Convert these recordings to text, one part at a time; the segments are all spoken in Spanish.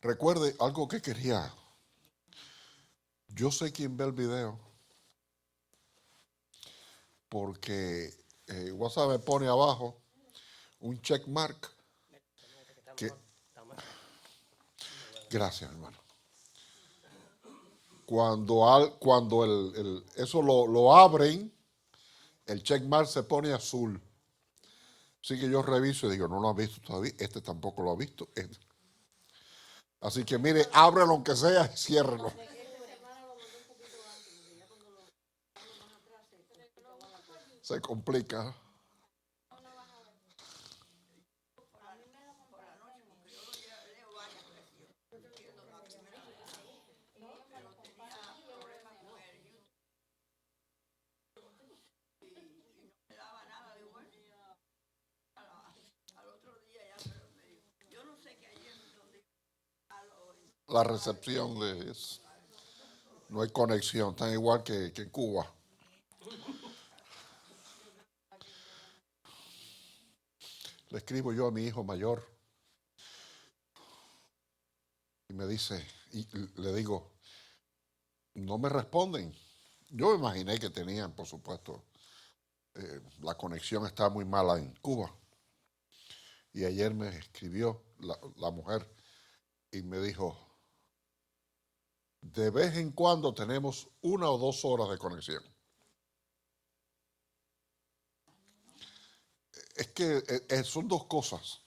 Recuerde algo que quería. Yo sé quién ve el video porque WhatsApp me pone abajo un check mark que... Gracias, hermano. Cuando eso lo abren, el check mark se pone azul. Así que yo reviso y digo, no lo has visto todavía, este tampoco lo ha visto. Así que mire, ábrelo aunque sea y ciérrelo. Se complica. La recepción de eso. No hay conexión, tan igual que en Cuba. Le escribo yo a mi hijo mayor y me dice, y le digo, no me responden. Yo me imaginé que tenían, por supuesto, la conexión está muy mala en Cuba. Y ayer me escribió la mujer y me dijo, de vez en cuando tenemos 1 o 2 horas de conexión. Es que son dos cosas.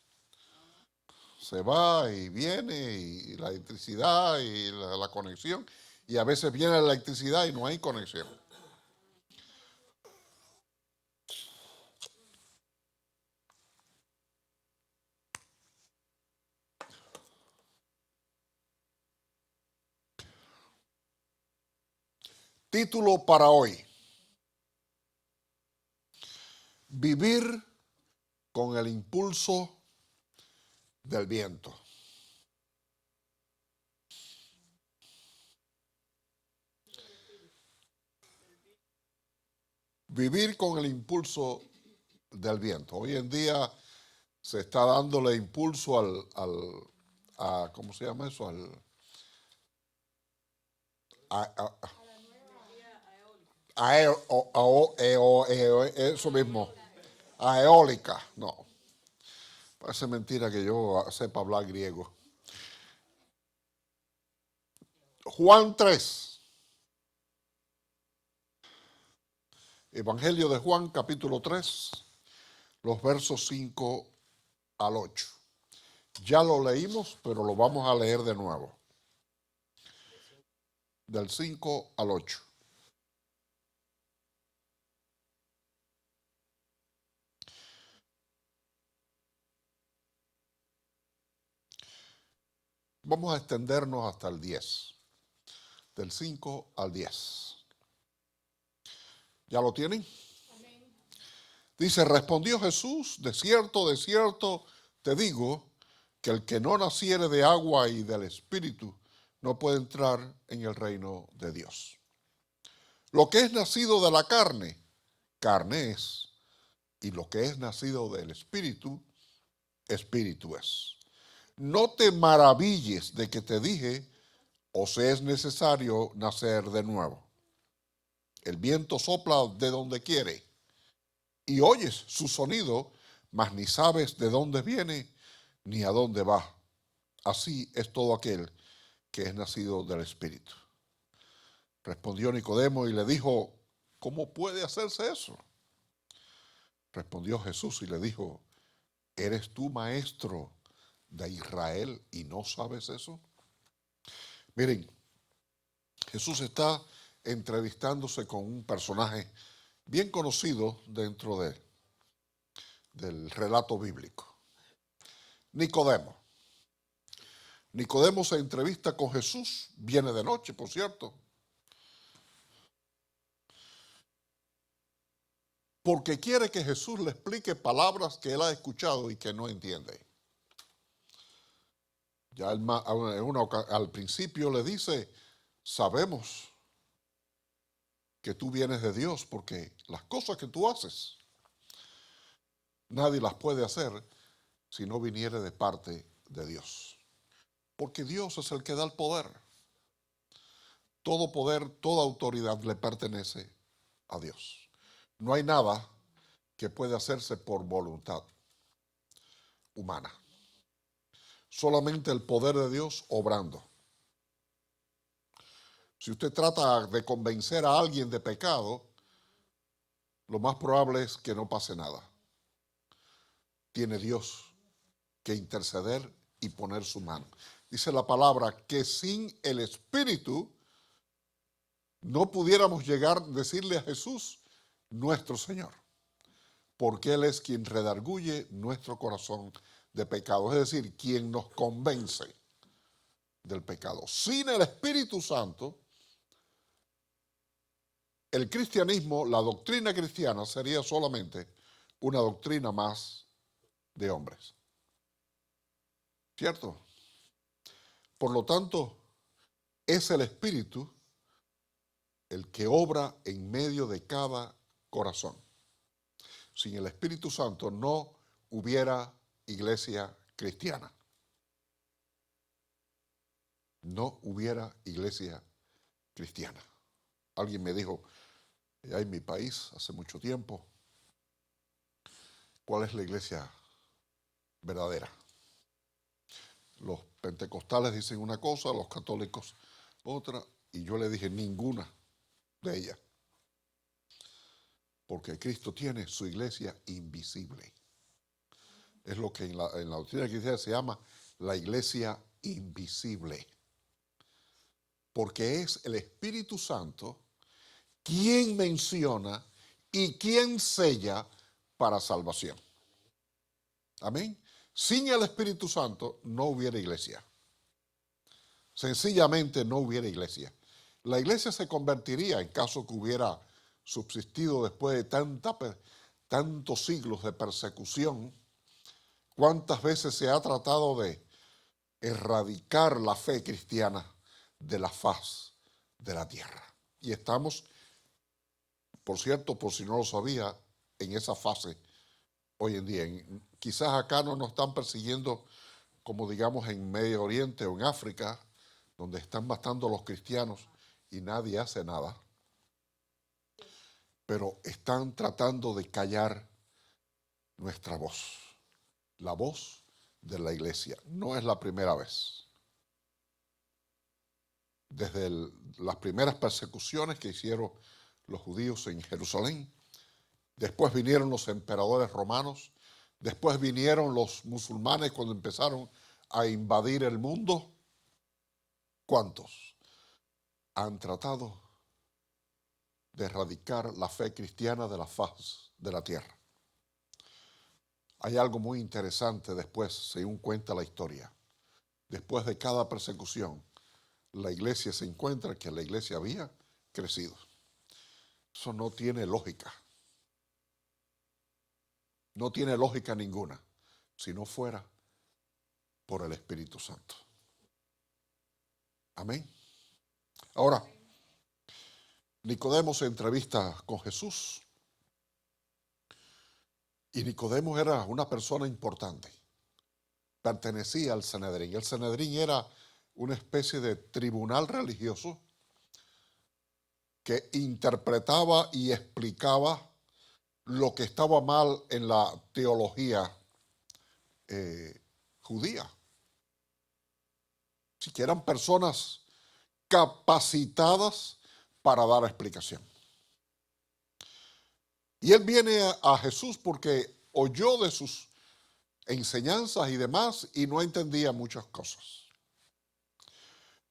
Se va y viene y la electricidad y la conexión. Y a veces viene la electricidad y no hay conexión. Título para hoy. Vivir con el impulso del viento. Vivir con el impulso del viento. Hoy en día se está dándole impulso ¿cómo se llama eso? Eso mismo, a eólica. No, parece mentira que yo sepa hablar griego. Juan 3, Evangelio de Juan, capítulo 3, los versos 5 al 8. Ya lo leímos, pero lo vamos a leer de nuevo. Del 5 al 8. Vamos a extendernos hasta el 10. Del 5 al 10. ¿Ya lo tienen? Amén. Dice, respondió Jesús, de cierto, te digo, que el que no naciere de agua y del Espíritu no puede entrar en el reino de Dios. Lo que es nacido de la carne, carne es, y lo que es nacido del Espíritu, Espíritu es. No te maravilles de que te dije, os es necesario nacer de nuevo. El viento sopla de donde quiere y oyes su sonido, mas ni sabes de dónde viene ni a dónde va. Así es todo aquel que es nacido del Espíritu. Respondió Nicodemo y le dijo, ¿cómo puede hacerse eso? Respondió Jesús y le dijo, ¿eres tú maestro de Israel y no sabes eso? Miren, Jesús está entrevistándose con un personaje bien conocido dentro del relato bíblico. Nicodemo. Nicodemo se entrevista con Jesús, viene de noche, por cierto, porque quiere que Jesús le explique palabras que él ha escuchado y que no entiende. Ya al principio le dice, sabemos que tú vienes de Dios porque las cosas que tú haces, nadie las puede hacer si no viniere de parte de Dios. Porque Dios es el que da el poder. Todo poder, toda autoridad le pertenece a Dios. No hay nada que pueda hacerse por voluntad humana. Solamente el poder de Dios obrando. Si usted trata de convencer a alguien de pecado, lo más probable es que no pase nada. Tiene Dios que interceder y poner su mano. Dice la palabra que sin el Espíritu no pudiéramos llegar a decirle a Jesús, nuestro Señor, porque Él es quien redarguye nuestro corazón de pecado, es decir, quien nos convence del pecado. Sin el Espíritu Santo, el cristianismo, la doctrina cristiana sería solamente una doctrina más de hombres. ¿Cierto? Por lo tanto, es el Espíritu el que obra en medio de cada corazón. Sin el Espíritu Santo no hubiera iglesia cristiana. No hubiera iglesia cristiana. Alguien me dijo, allá en mi país, hace mucho tiempo, ¿cuál es la iglesia verdadera? Los pentecostales dicen una cosa, los católicos otra, y yo le dije ninguna de ellas. Porque Cristo tiene su iglesia invisible. Es lo que en la doctrina cristiana se llama la iglesia invisible. Porque es el Espíritu Santo quien menciona y quien sella para salvación. Amén. Sin el Espíritu Santo no hubiera iglesia. Sencillamente no hubiera iglesia. La iglesia se convertiría en caso que hubiera subsistido después de tantos siglos de persecución. ¿Cuántas veces se ha tratado de erradicar la fe cristiana de la faz de la tierra? Y estamos, por cierto, por si no lo sabía, en esa fase hoy en día. Quizás acá no nos están persiguiendo como digamos en Medio Oriente o en África, donde están matando a los cristianos y nadie hace nada. Pero están tratando de callar nuestra voz, la voz de la iglesia. No es la primera vez. Desde las primeras persecuciones que hicieron los judíos en Jerusalén, después vinieron los emperadores romanos, después vinieron los musulmanes cuando empezaron a invadir el mundo. ¿Cuántos han tratado de erradicar la fe cristiana de la faz de la tierra? Hay algo muy interesante después, según cuenta la historia. Después de cada persecución, la iglesia se encuentra que la iglesia había crecido. Eso no tiene lógica. No tiene lógica ninguna si no fuera por el Espíritu Santo. Amén. Ahora, Nicodemo se entrevista con Jesús. Y Nicodemo era una persona importante. Pertenecía al Sanedrín. El Sanedrín era una especie de tribunal religioso que interpretaba y explicaba lo que estaba mal en la teología judía. Así que eran personas capacitadas para dar explicación. Y él viene a Jesús porque oyó de sus enseñanzas y demás y no entendía muchas cosas.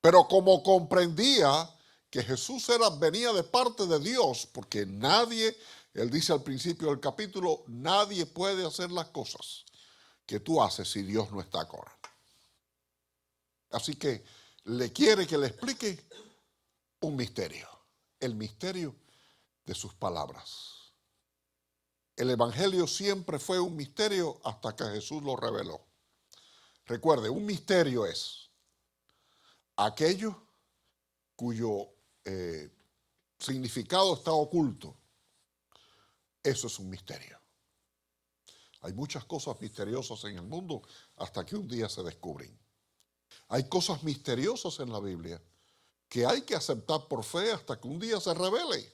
Pero como comprendía que Jesús venía de parte de Dios, porque nadie, él dice al principio del capítulo, nadie puede hacer las cosas que tú haces si Dios no está con él. Así que le quiere que le explique un misterio, el misterio de sus palabras. El Evangelio siempre fue un misterio hasta que Jesús lo reveló. Recuerde, un misterio es aquello cuyo significado está oculto. Eso es un misterio. Hay muchas cosas misteriosas en el mundo hasta que un día se descubren. Hay cosas misteriosas en la Biblia que hay que aceptar por fe hasta que un día se revele.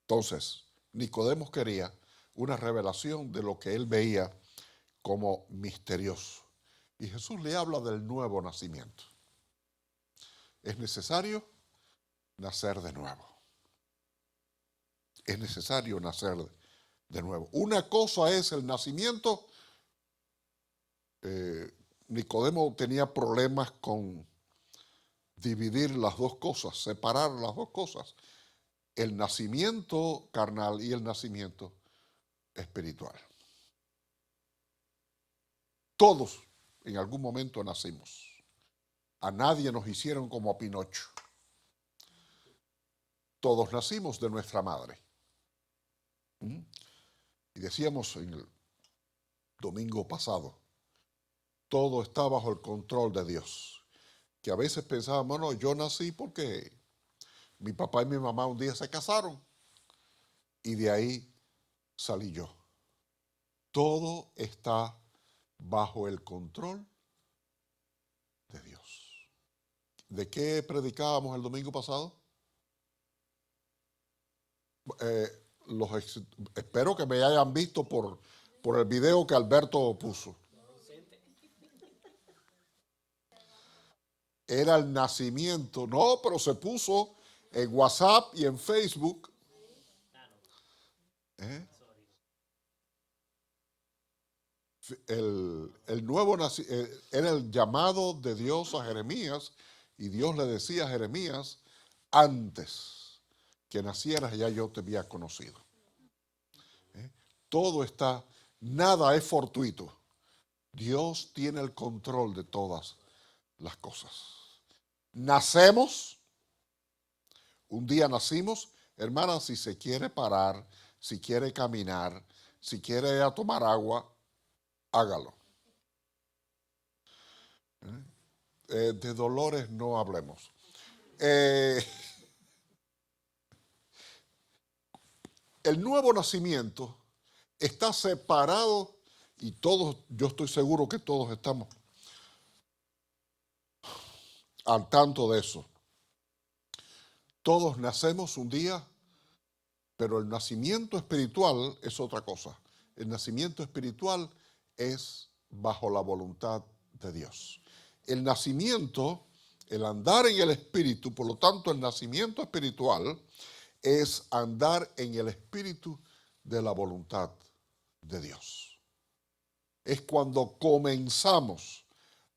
Entonces, Nicodemo quería una revelación de lo que él veía como misterioso. Y Jesús le habla del nuevo nacimiento. Es necesario nacer de nuevo. Es necesario nacer de nuevo. Una cosa es el nacimiento. Nicodemo tenía problemas con dividir las dos cosas, separar las dos cosas. El nacimiento carnal y el nacimiento espiritual. Todos en algún momento nacimos. A nadie nos hicieron como a Pinocho. Todos nacimos de nuestra madre. Y decíamos en el domingo pasado, todo está bajo el control de Dios. Que a veces pensábamos, no, yo nací porque mi papá y mi mamá un día se casaron y de ahí salí yo. Todo está bajo el control de Dios. ¿De qué predicábamos el domingo pasado? Espero que me hayan visto por el video que Alberto puso. Era el nacimiento. No, pero se puso en WhatsApp y en Facebook. El nuevo era el llamado de Dios a Jeremías y Dios le decía a Jeremías, antes que nacieras ya yo te había conocido. Todo está, nada es fortuito. Dios tiene el control de todas las cosas. Nacemos, un día nacimos, hermana, si se quiere parar, si quiere caminar, si quiere ir a tomar agua, hágalo. De dolores no hablemos. El nuevo nacimiento está separado y todos, yo estoy seguro que todos estamos al tanto de eso. Todos nacemos un día, pero el nacimiento espiritual es otra cosa. El nacimiento espiritual es bajo la voluntad de Dios. El nacimiento, el andar en el espíritu, por lo tanto el nacimiento espiritual es andar en el espíritu de la voluntad de Dios. Es cuando comenzamos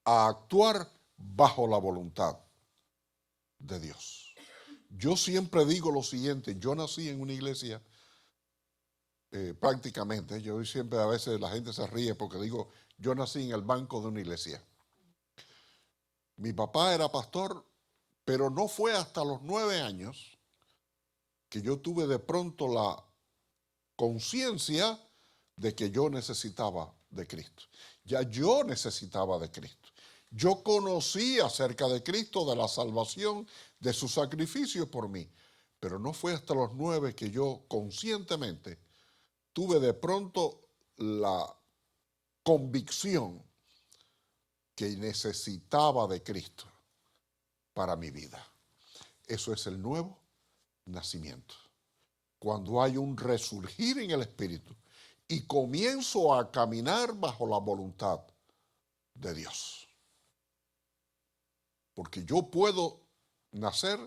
a actuar bajo la voluntad de Dios. Yo siempre digo lo siguiente, yo nací en una iglesia prácticamente, yo siempre a veces la gente se ríe porque digo, yo nací en el banco de una iglesia. Mi papá era pastor, pero no fue hasta los 9 años que yo tuve de pronto la conciencia de que yo necesitaba de Cristo. Ya yo necesitaba de Cristo. Yo conocí acerca de Cristo, de la salvación, de su sacrificio por mí, pero no fue hasta los 9 que yo conscientemente tuve de pronto la convicción que necesitaba de Cristo para mi vida. Eso es el nuevo nacimiento. Cuando hay un resurgir en el espíritu y comienzo a caminar bajo la voluntad de Dios. Porque yo puedo nacer,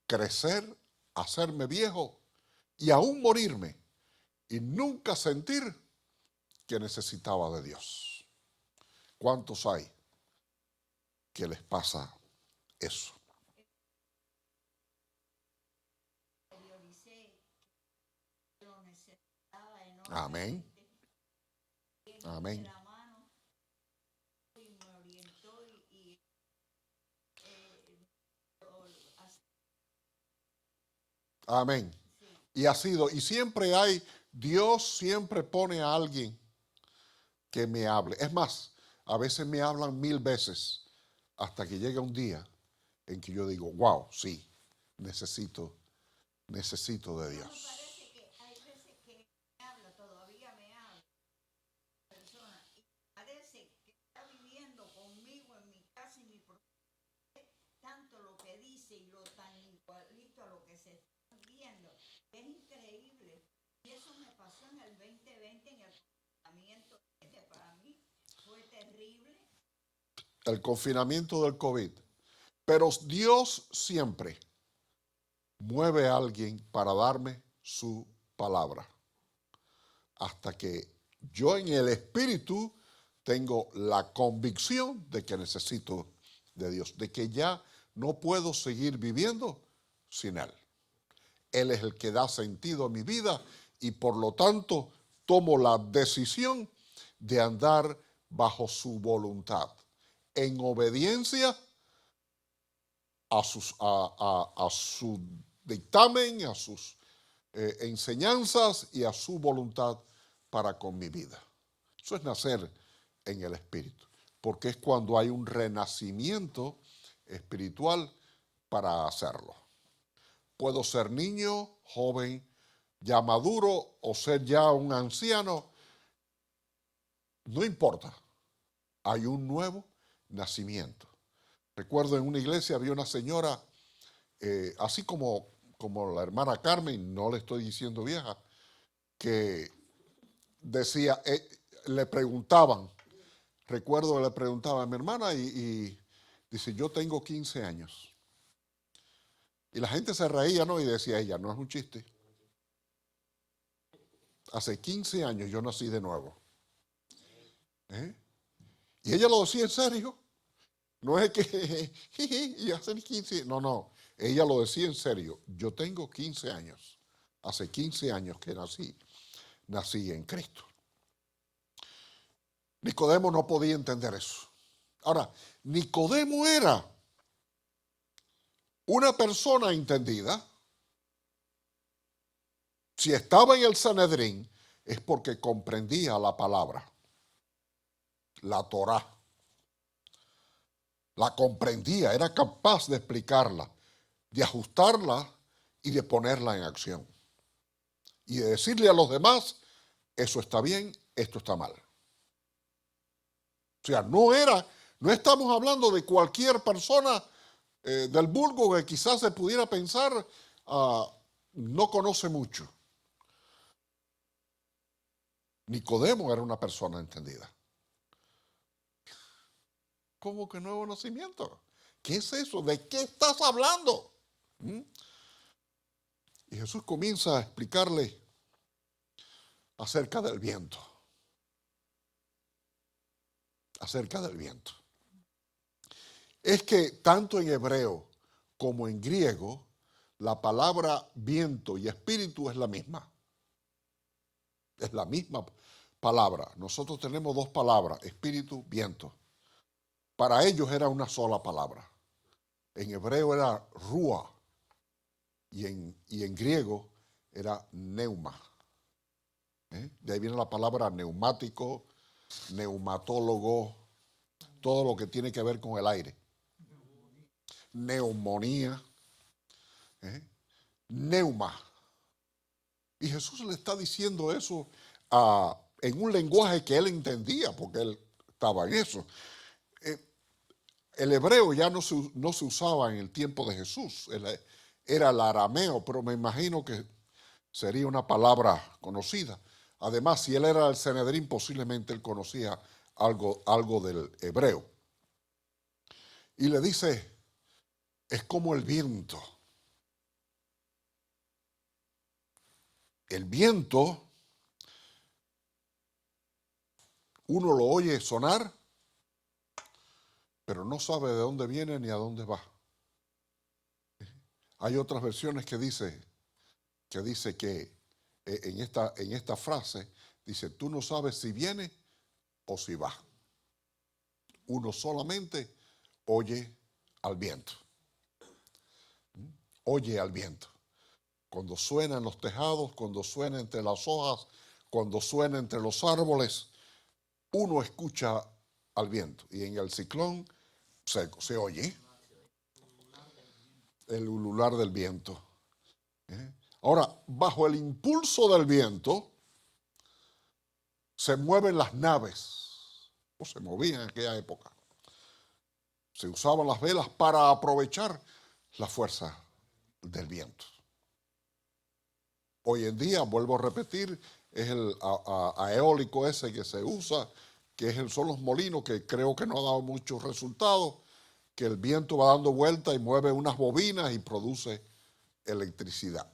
crecer, hacerme viejo y aún morirme y nunca sentir que necesitaba de Dios. ¿Cuántos hay que les pasa eso? Amén. Amén. Amén. Y ha sido, y siempre hay, Dios siempre pone a alguien que me hable. Es más, a veces me hablan 1000 veces hasta que llega un día en que yo digo, wow, sí, necesito de Dios. siglo tan igualito a lo que se está viendo. Es increíble. Y eso me pasó en el 2020 en el confinamiento. Para mí fue terrible. El confinamiento del COVID. Pero Dios siempre mueve a alguien para darme su palabra. Hasta que yo en el espíritu tengo la convicción de que necesito de Dios, de que ya no puedo seguir viviendo sin Él. Él es el que da sentido a mi vida y por lo tanto tomo la decisión de andar bajo su voluntad, en obediencia a su dictamen, a sus enseñanzas y a su voluntad para con mi vida. Eso es nacer en el Espíritu, porque es cuando hay un renacimiento espiritual para hacerlo. Puedo ser niño, joven, ya maduro o ser ya un anciano, no importa, hay un nuevo nacimiento. Recuerdo en una iglesia había una señora, así como la hermana Carmen, no le estoy diciendo vieja, que decía, le preguntaban, recuerdo que le preguntaba a mi hermana y dice, yo tengo 15 años. Y la gente se reía, ¿no? Y decía ella, no es un chiste. Hace 15 años yo nací de nuevo. ¿Eh? Y ella lo decía en serio. No es que, y hace 15, no. Ella lo decía en serio. Yo tengo 15 años. Hace 15 años que nací en Cristo. Nicodemo no podía entender eso. Ahora, Nicodemo era una persona entendida. Si estaba en el Sanedrín es porque comprendía la palabra, la Torá. La comprendía, era capaz de explicarla, de ajustarla y de ponerla en acción. Y de decirle a los demás, eso está bien, esto está mal. O sea, no estamos hablando de cualquier persona del vulgo que quizás se pudiera pensar no conoce mucho. Nicodemo era una persona entendida. ¿Cómo que nuevo nacimiento? ¿Qué es eso? ¿De qué estás hablando? Y Jesús comienza a explicarle acerca del viento. Acerca del viento. Es que tanto en hebreo como en griego, la palabra viento y espíritu es la misma. Es la misma palabra. Nosotros tenemos dos palabras, espíritu, viento. Para ellos era una sola palabra. En hebreo era rúa y en griego era neuma. De ahí viene la palabra neumático, neumatólogo, todo lo que tiene que ver con el aire. Neumonía, neuma. Y Jesús le está diciendo eso en un lenguaje que él entendía, porque él estaba en eso. El hebreo ya no se usaba en el tiempo de Jesús, era el arameo, pero me imagino que sería una palabra conocida. Además, si él era el Sanedrín, posiblemente él conocía algo del hebreo. Y le dice, es como el viento. El viento, uno lo oye sonar, pero no sabe de dónde viene ni a dónde va. Hay otras versiones que dice que en esta frase, dice, tú no sabes si viene o si va. Uno solamente oye al viento. Oye al viento. Cuando suena en los tejados, cuando suena entre las hojas, cuando suena entre los árboles, uno escucha al viento. Y en el ciclón se oye el ulular del viento. Ahora, bajo el impulso del viento, se mueven las naves, o se movían en aquella época. Se usaban las velas para aprovechar la fuerza del viento. Hoy en día, vuelvo a repetir, es el eólico ese que se usa, son los molinos, que creo que no ha dado muchos resultados, que el viento va dando vuelta y mueve unas bobinas y produce electricidad.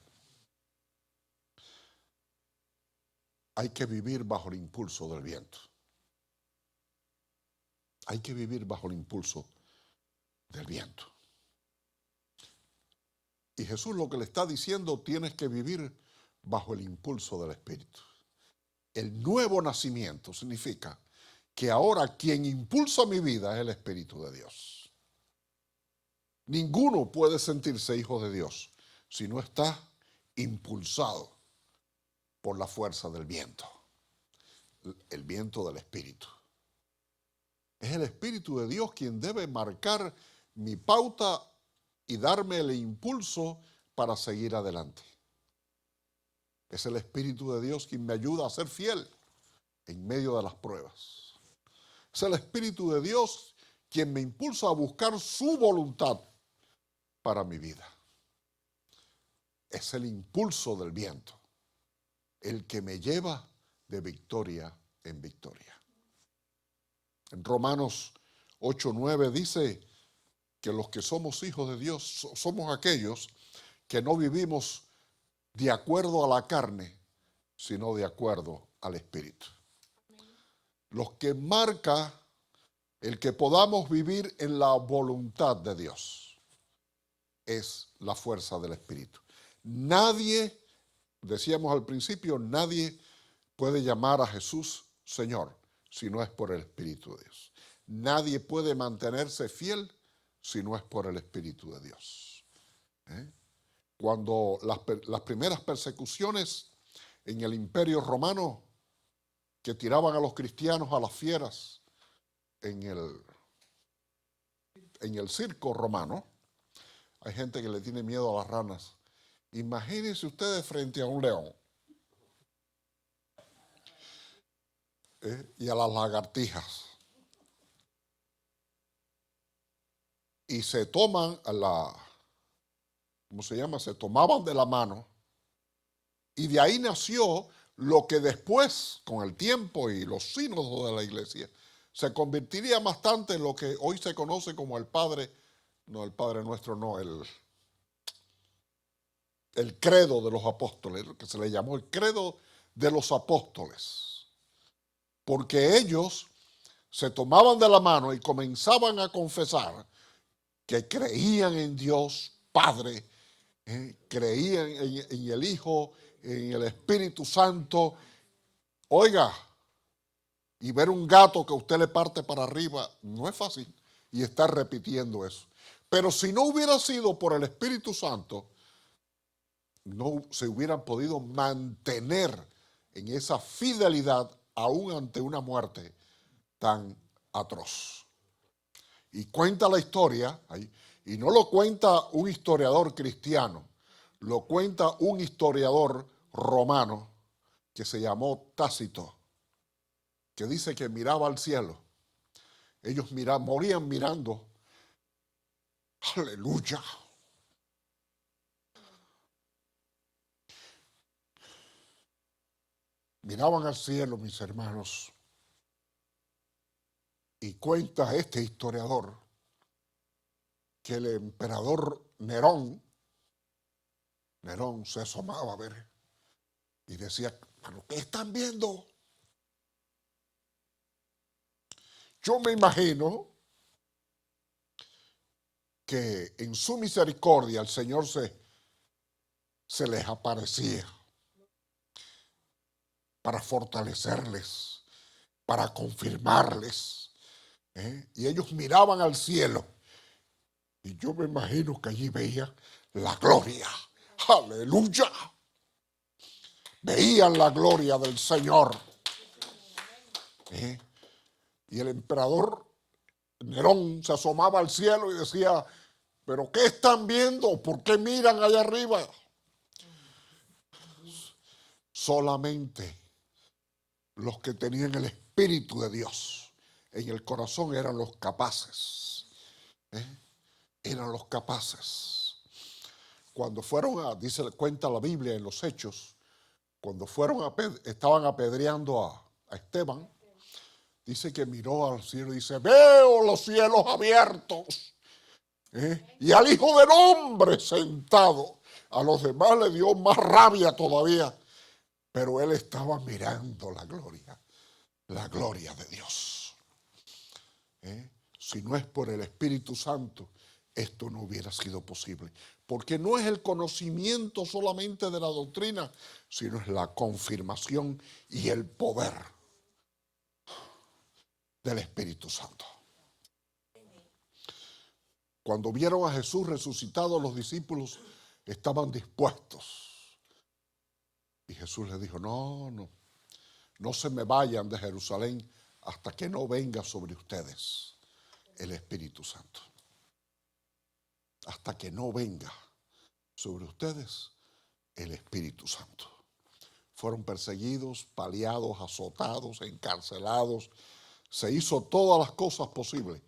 Hay que vivir bajo el impulso del viento. Hay que vivir bajo el impulso del viento. Y Jesús lo que le está diciendo, tienes que vivir bajo el impulso del Espíritu. El nuevo nacimiento significa que ahora quien impulsa mi vida es el Espíritu de Dios. Ninguno puede sentirse hijo de Dios si no está impulsado por la fuerza del viento, el viento del Espíritu. Es el Espíritu de Dios quien debe marcar mi pauta y darme el impulso para seguir adelante. Es el Espíritu de Dios quien me ayuda a ser fiel en medio de las pruebas. Es el Espíritu de Dios quien me impulsa a buscar su voluntad para mi vida. Es el impulso del viento el que me lleva de victoria en victoria. En Romanos 8:9 dice que los que somos hijos de Dios somos aquellos que no vivimos de acuerdo a la carne, sino de acuerdo al Espíritu. Los que marca el que podamos vivir en la voluntad de Dios es la fuerza del Espíritu. Nadie, decíamos al principio, nadie puede llamar a Jesús Señor si no es por el Espíritu de Dios. Nadie puede mantenerse fiel si no es por el Espíritu de Dios. Cuando las primeras persecuciones en el Imperio Romano, que tiraban a los cristianos a las fieras en el circo romano, hay gente que le tiene miedo a las ranas. Imagínense ustedes frente a un león y a las lagartijas. Y se toman ¿cómo se llama? Se tomaban de la mano. Y de ahí nació lo que después, con el tiempo y los sínodos de la iglesia, se convertiría bastante en lo que hoy se conoce como el Padre Nuestro, no, el credo de los apóstoles, lo que se le llamó el credo de los apóstoles. Porque ellos se tomaban de la mano y comenzaban a confesar que creían en Dios Padre, creían en el Hijo, en el Espíritu Santo. Oiga, y ver un gato que usted le parte para arriba no es fácil, y estar repitiendo eso. Pero si no hubiera sido por el Espíritu Santo, no se hubieran podido mantener en esa fidelidad aún ante una muerte tan atroz. Y cuenta la historia, y no lo cuenta un historiador cristiano, lo cuenta un historiador romano que se llamó Tácito, que dice que miraba al cielo. Ellos morían mirando. Aleluya. Miraban al cielo, mis hermanos. Y cuenta este historiador que el emperador Nerón se asomaba a ver y decía, ¿pero qué están viendo? Yo me imagino que en su misericordia el Señor se les aparecía para fortalecerles, para confirmarles. Y ellos miraban al cielo. Y yo me imagino que allí veían la gloria. ¡Aleluya! Veían la gloria del Señor. Y el emperador Nerón se asomaba al cielo y decía, ¿pero qué están viendo? ¿Por qué miran allá arriba? Solamente los que tenían el Espíritu de Dios en el corazón eran los capaces. Eran los capaces cuando fueron cuenta la Biblia en los Hechos, cuando estaban apedreando a Esteban, dice que miró al cielo y dice, veo los cielos abiertos, y al Hijo del Hombre sentado. A los demás le dio más rabia todavía, pero él estaba mirando la gloria de Dios. Si no es por el Espíritu Santo, esto no hubiera sido posible. Porque no es el conocimiento solamente de la doctrina, sino es la confirmación y el poder del Espíritu Santo. Cuando vieron a Jesús resucitado, los discípulos estaban dispuestos. Y Jesús les dijo, no se me vayan de Jerusalén hasta que no venga sobre ustedes el Espíritu Santo. Hasta que no venga sobre ustedes el Espíritu Santo. Fueron perseguidos, paliados, azotados, encarcelados. Se hizo todas las cosas posibles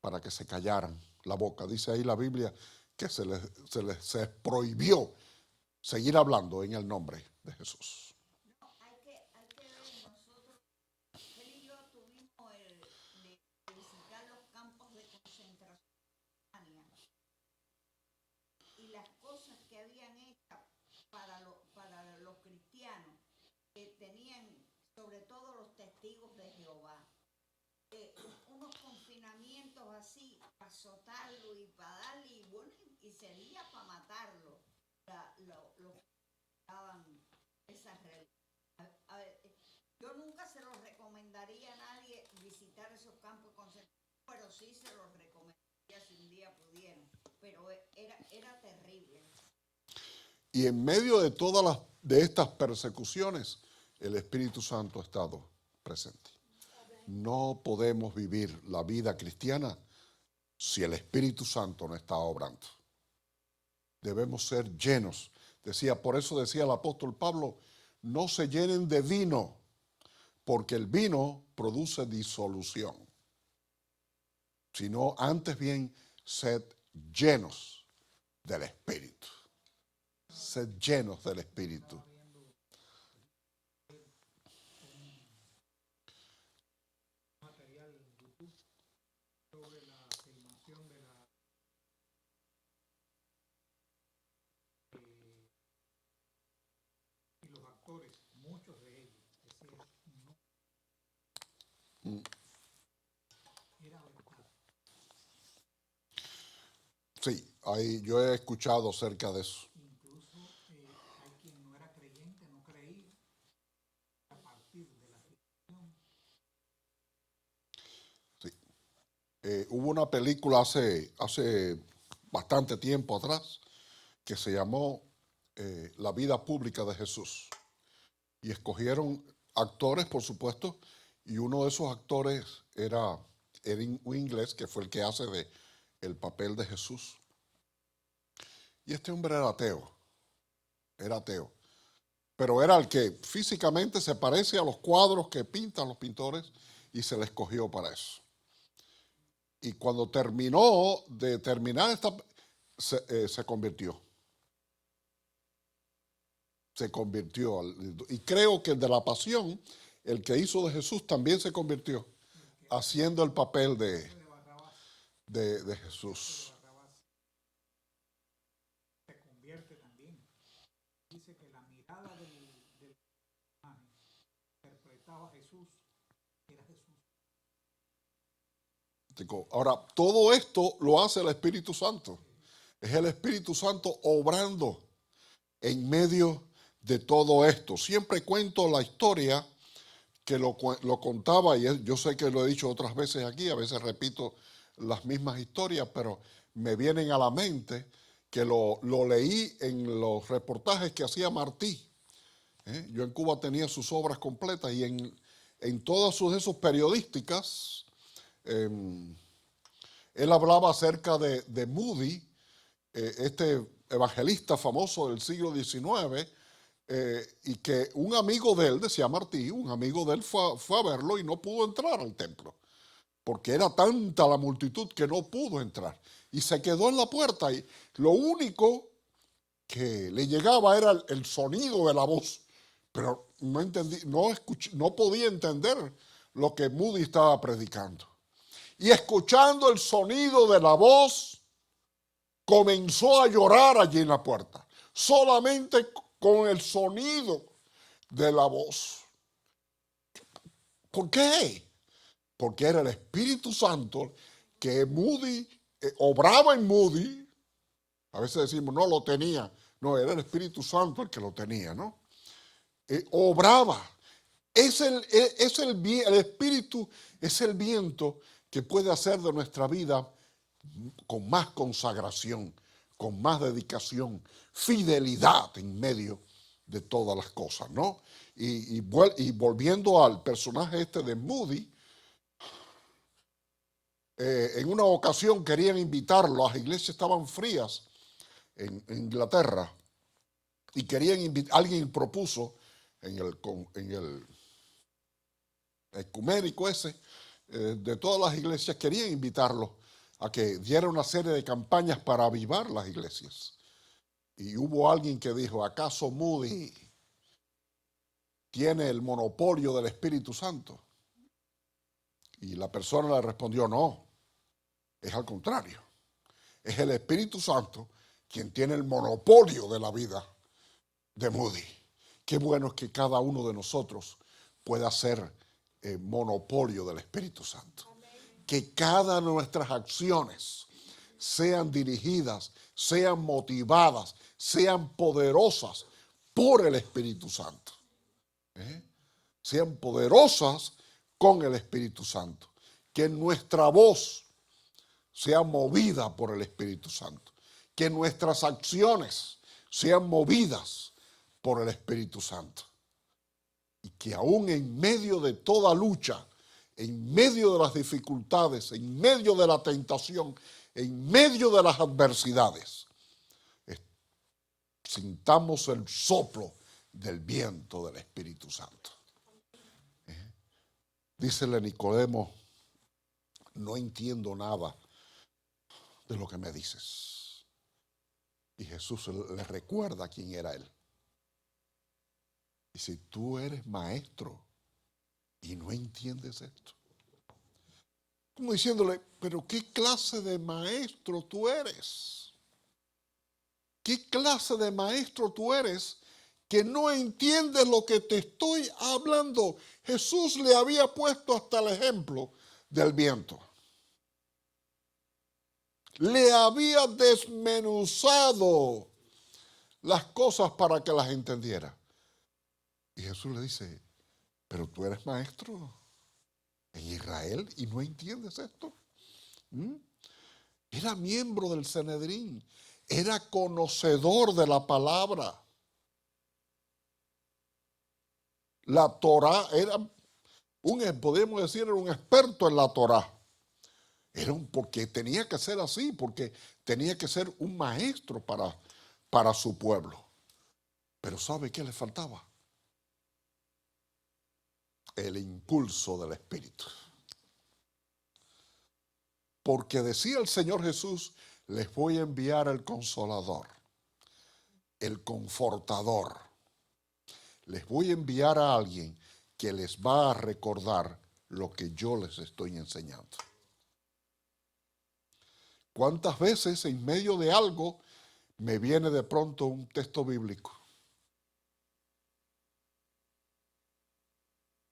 para que se callaran la boca. Dice ahí la Biblia que se les prohibió seguir hablando en el nombre de Jesús. No, hay que ver nosotros, él y yo tuvimos de visitar los campos de concentración y las cosas que habían hecho para los cristianos que tenían, sobre todo los testigos de Jehová. Unos confinamientos así, para azotarlo y para darle, y bueno, y sería para matarlo, los que estaban esas religiones. Yo nunca se los recomendaría a nadie visitar esos campos de concentración, pero sí se los recomendaría si un día pudieran, pero era terrible. Y en medio de todas estas persecuciones, el Espíritu Santo ha estado presente. No podemos vivir la vida cristiana si el Espíritu Santo no está obrando. Debemos ser llenos. Por eso decía el apóstol Pablo, no se llenen de vino, porque el vino produce disolución. Sino antes bien, sed llenos del Espíritu. Sed llenos del Espíritu. Muchos de ellos decían no. Era verdad. Sí, yo he escuchado acerca de eso. Incluso hay quien no era creyente, no creía a partir de la religión. Sí. Hubo una película hace bastante tiempo atrás que se llamó La vida pública de Jesús. Y escogieron actores, por supuesto, y uno de esos actores era un inglés que fue el que hace el papel de Jesús. Y este hombre era ateo, pero era el que físicamente se parece a los cuadros que pintan los pintores y se le escogió para eso. Y cuando terminó se convirtió. Se convirtió. Y creo que el de la pasión, el que hizo de Jesús también se convirtió, haciendo el papel de Jesús. Se convierte también. Dice que la mirada del personaje interpretaba a Jesús, era Jesús. Ahora, todo esto lo hace el Espíritu Santo. Es el Espíritu Santo obrando en medio de todo esto. Siempre cuento la historia que lo contaba, y yo sé que lo he dicho otras veces aquí, a veces repito las mismas historias, pero me vienen a la mente que lo leí en los reportajes que hacía Martí. Yo en Cuba tenía sus obras completas y en todas esos periodísticas él hablaba acerca de Moody, este evangelista famoso del siglo XIX, y que un amigo de él, decía Martí, un amigo de él fue a verlo y no pudo entrar al templo, porque era tanta la multitud que no pudo entrar. Y se quedó en la puerta y lo único que le llegaba era el sonido de la voz, pero no podía entender lo que Moody estaba predicando. Y escuchando el sonido de la voz, comenzó a llorar allí en la puerta, solamente con el sonido de la voz. ¿Por qué? Porque era el Espíritu Santo que Moody obraba en Moody. A veces decimos, no lo tenía. No, era el Espíritu Santo el que lo tenía, ¿no? Obraba. El Espíritu es el viento que puede hacer de nuestra vida con más consagración, con más dedicación, fidelidad en medio de todas las cosas, ¿no? Y volviendo al personaje este de Moody, en una ocasión querían invitarlo, las iglesias estaban frías en Inglaterra y querían invitar, alguien propuso en el ecuménico ese, de todas las iglesias, querían invitarlo a que diera una serie de campañas para avivar las iglesias. Y hubo alguien que dijo, ¿acaso Moody tiene el monopolio del Espíritu Santo? Y la persona le respondió, no, es al contrario. Es el Espíritu Santo quien tiene el monopolio de la vida de Moody. Qué bueno es que cada uno de nosotros pueda ser monopolio del Espíritu Santo. Amén. Que cada de nuestras acciones sean dirigidas, sean motivadas, sean poderosas por el Espíritu Santo. Sean poderosas con el Espíritu Santo. Que nuestra voz sea movida por el Espíritu Santo. Que nuestras acciones sean movidas por el Espíritu Santo. Y que aún en medio de toda lucha, en medio de las dificultades, en medio de la tentación, en medio de las adversidades, sintamos el soplo del viento del Espíritu Santo. Dícele Nicodemo, no entiendo nada de lo que me dices. Y Jesús le recuerda quién era él. Y si tú eres maestro y no entiendes esto, como diciéndole, pero ¿qué clase de maestro tú eres? ¿Qué clase de maestro tú eres que no entiendes lo que te estoy hablando? Jesús le había puesto hasta el ejemplo del viento. Le había desmenuzado las cosas para que las entendiera. Y Jesús le dice, pero tú eres maestro en Israel y no entiendes esto. Era miembro del Sanedrín, era conocedor de la palabra. La Torá era podemos decir, era un experto en la Torá. Porque tenía que ser así, porque tenía que ser un maestro para su pueblo. Pero ¿sabe qué le faltaba? El impulso del Espíritu. Porque decía el Señor Jesús, les voy a enviar el Consolador, el Confortador. Les voy a enviar a alguien que les va a recordar lo que yo les estoy enseñando. ¿Cuántas veces en medio de algo me viene de pronto un texto bíblico?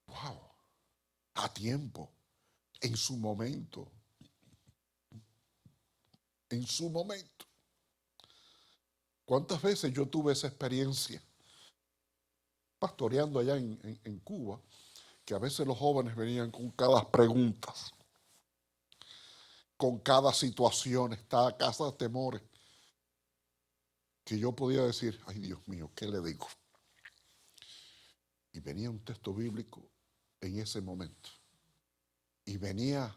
¡Wow! A tiempo, en su momento. En su momento. ¿Cuántas veces yo tuve esa experiencia pastoreando allá en Cuba? Que a veces los jóvenes venían con cada pregunta, con cada situación, esta casa de temores, que yo podía decir, ay Dios mío, ¿qué le digo? Y venía un texto bíblico en ese momento. Y venía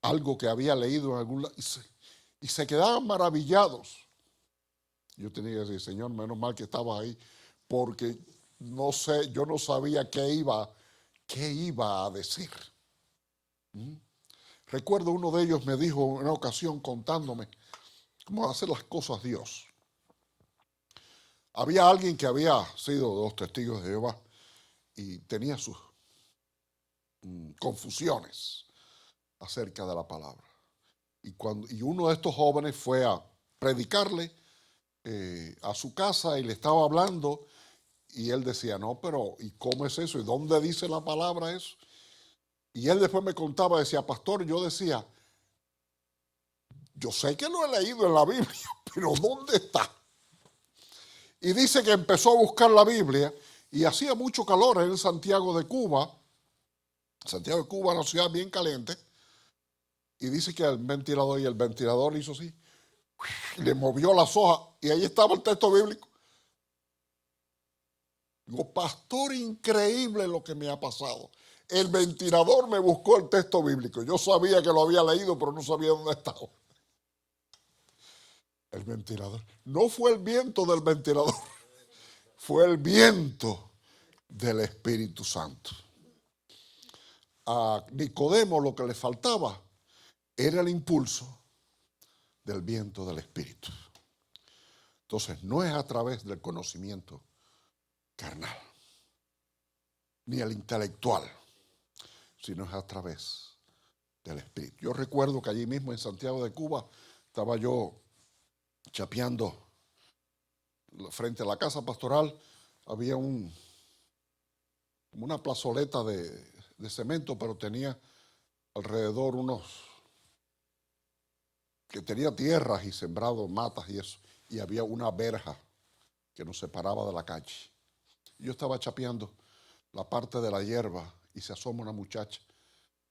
algo que había leído en algún lado y se quedaban maravillados. Yo tenía que decir, Señor, menos mal que estaba ahí, porque no sé, yo no sabía qué iba a decir. Recuerdo uno de ellos me dijo en una ocasión contándome cómo hace las cosas Dios. Había alguien que había sido de los testigos de Jehová y tenía sus confusiones acerca de la palabra. Y uno de estos jóvenes fue a predicarle a su casa y le estaba hablando y él decía, no, pero ¿y cómo es eso? ¿Y dónde dice la palabra eso? Y él después me contaba, decía, pastor, yo decía, yo sé que lo he leído en la Biblia, pero ¿dónde está? Y dice que empezó a buscar la Biblia y hacía mucho calor en Santiago de Cuba. Santiago de Cuba es una ciudad bien caliente. Y dice que el ventilador hizo así, le movió las hojas y ahí estaba el texto bíblico. Digo, pastor, increíble lo que me ha pasado. El ventilador me buscó el texto bíblico. Yo sabía que lo había leído, pero no sabía dónde estaba. El ventilador. No fue el viento del ventilador, fue el viento del Espíritu Santo. A Nicodemo lo que le faltaba era el impulso del viento del Espíritu. Entonces, no es a través del conocimiento carnal, ni el intelectual, sino es a través del Espíritu. Yo recuerdo que allí mismo en Santiago de Cuba estaba yo chapeando frente a la casa pastoral, había una plazoleta de cemento, pero tenía alrededor que tenía tierras y sembrado matas y eso, y había una verja que nos separaba de la calle. Yo estaba chapeando la parte de la hierba y se asoma una muchacha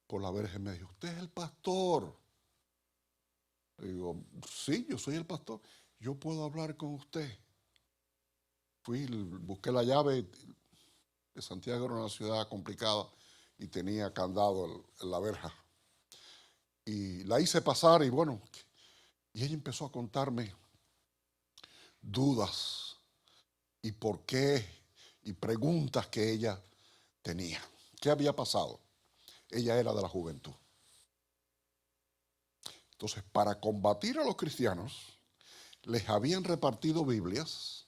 por la verja y me dijo, ¿usted es el pastor? Le digo, sí, yo soy el pastor. Yo puedo hablar con usted. Fui, busqué la llave. De Santiago era una ciudad complicada y tenía candado en la verja. Y la hice pasar y bueno, y ella empezó a contarme dudas y por qué y preguntas que ella tenía. ¿Qué había pasado? Ella era de la juventud. Entonces, para combatir a los cristianos, les habían repartido Biblias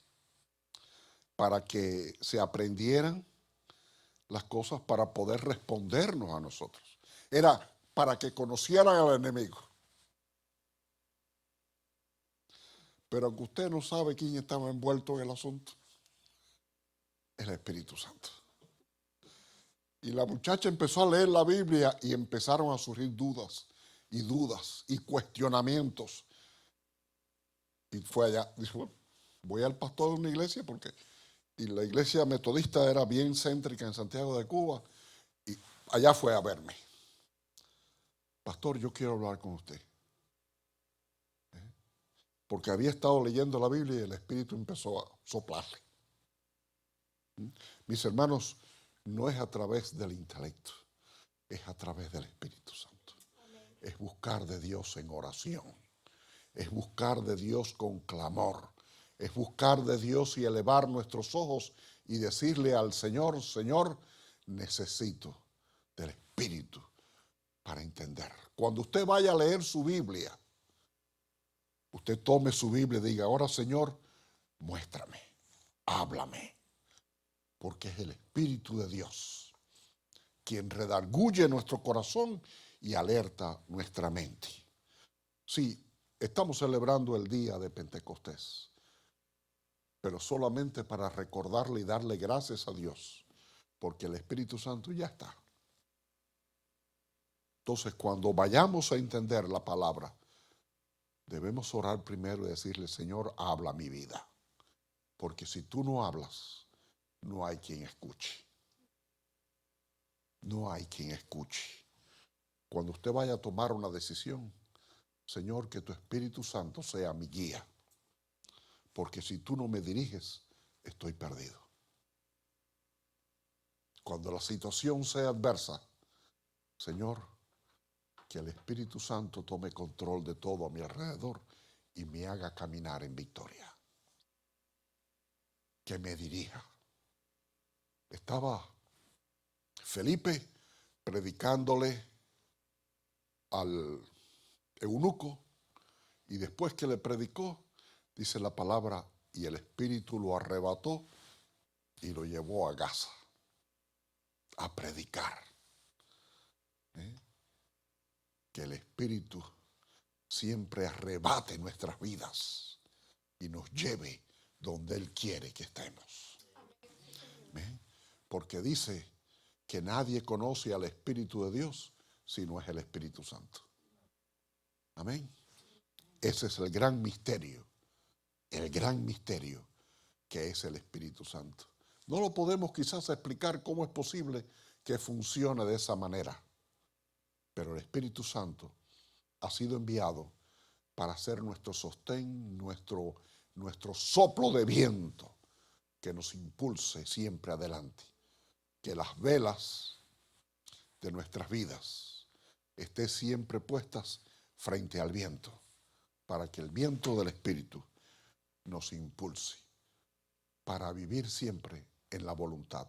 para que se aprendieran las cosas para poder respondernos a nosotros. Era para que conocieran al enemigo. Pero que usted no sabe quién estaba envuelto en el asunto. El Espíritu Santo. Y la muchacha empezó a leer la Biblia y empezaron a surgir dudas y cuestionamientos. Y fue allá, dijo, bueno, voy al pastor de una iglesia y la iglesia metodista era bien céntrica en Santiago de Cuba y allá fue a verme. Pastor, yo quiero hablar con usted. Porque había estado leyendo la Biblia y el Espíritu empezó a soplarle. Mis hermanos, no es a través del intelecto, es a través del Espíritu Santo. Amén. Es buscar de Dios en oración, es buscar de Dios con clamor, es buscar de Dios y elevar nuestros ojos y decirle al Señor, Señor, necesito del Espíritu para entender. Cuando usted vaya a leer su Biblia, usted tome su Biblia y diga, ahora Señor, muéstrame, háblame, porque es el Espíritu de Dios quien redarguye nuestro corazón y alerta nuestra mente. Sí, estamos celebrando el día de Pentecostés, pero solamente para recordarle y darle gracias a Dios, porque el Espíritu Santo ya está. Entonces, cuando vayamos a entender la palabra, debemos orar primero y decirle, Señor, habla mi vida, porque si tú no hablas, no hay quien escuche. No hay quien escuche. Cuando usted vaya a tomar una decisión, Señor, que tu Espíritu Santo sea mi guía, porque si tú no me diriges, estoy perdido. Cuando la situación sea adversa, Señor, que el Espíritu Santo tome control de todo a mi alrededor y me haga caminar en victoria. Que me dirija. Estaba Felipe predicándole al eunuco y después que le predicó, dice la palabra, y el Espíritu lo arrebató y lo llevó a Gaza a predicar. Que el Espíritu siempre arrebate nuestras vidas y nos lleve donde Él quiere que estemos. Porque dice que nadie conoce al Espíritu de Dios si no es el Espíritu Santo. Amén. Ese es el gran misterio que es el Espíritu Santo. No lo podemos quizás explicar cómo es posible que funcione de esa manera, pero el Espíritu Santo ha sido enviado para ser nuestro sostén, nuestro soplo de viento que nos impulse siempre adelante. Que las velas de nuestras vidas estén siempre puestas frente al viento, para que el viento del Espíritu nos impulse para vivir siempre en la voluntad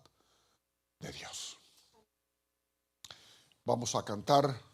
de Dios. Vamos a cantar